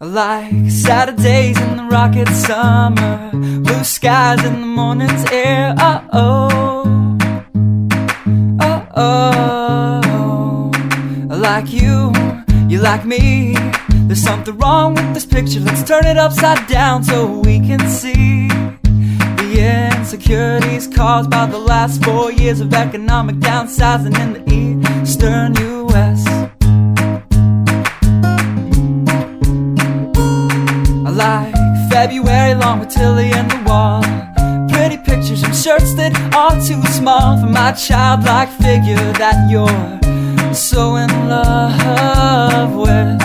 I like Saturdays in the rocket summer, blue skies in the morning's air. Oh-oh, oh-oh. I like you, you like me. There's something wrong with this picture. Let's turn it upside down so we can see the insecurities caused by the last 4 years of economic downsizing in the eastern U.S. I like February long with Tilly and the wall, pretty pictures and shirts that are too small for my childlike figure that you're so in love with.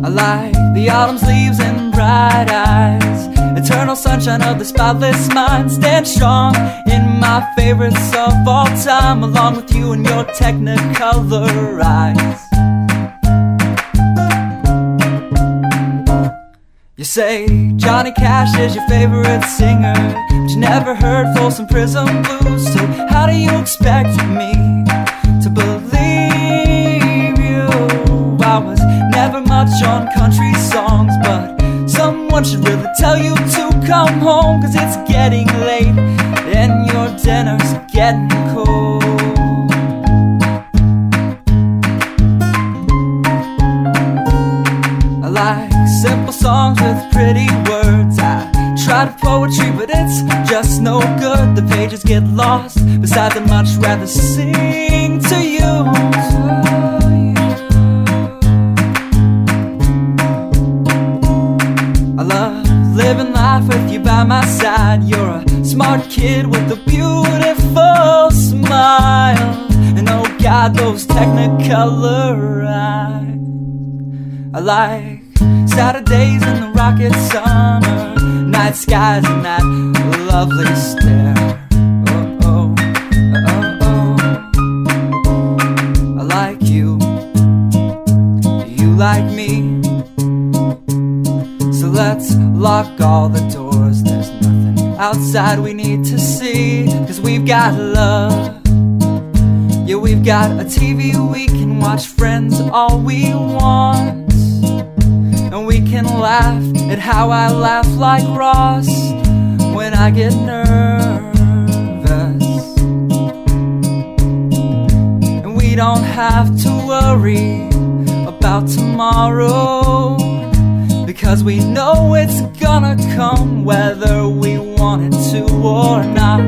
I like the autumn's leaves and bright eyes, eternal sunshine of the spotless mind. Stand strong in my favorites of all time, along with you and your technicolor eyes. You say Johnny Cash is your favorite singer, but you never heard Folsom Prison Blues. So how do you expect me to believe you? I was never much on country songs, but someone should really tell you to come home, 'cause it's getting late and your dinner's getting cold. I like simple songs with pretty words. I try to poetry, but it's just no good. The pages get lost. Besides, I'd much rather sing to you. I love living life with you by my side. You're a smart kid with a beautiful smile, and oh God, those technicolor eyes. I like Saturdays in the rocket summer, night skies and that lovely stare. Oh, oh, oh, oh. I like you, you like me. So let's lock all the doors. There's nothing outside we need to see, 'cause we've got love. Yeah, we've got a TV we can watch, Friends all we want. And we can laugh at how I laugh like Ross when I get nervous. And we don't have to worry about tomorrow, because we know it's gonna come whether we want it to or not.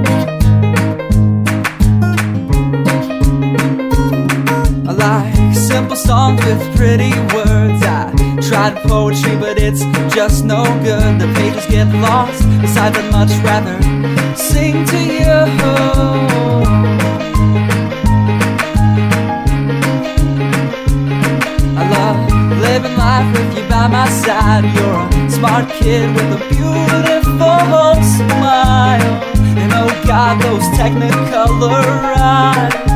I like simple songs with pretty words. I tried poetry, but it's just no good. The pages get lost. Besides, I'd much rather sing to you. I love living life with you by my side. You're a smart kid with a beautiful smile, and oh God, those technicolor eyes.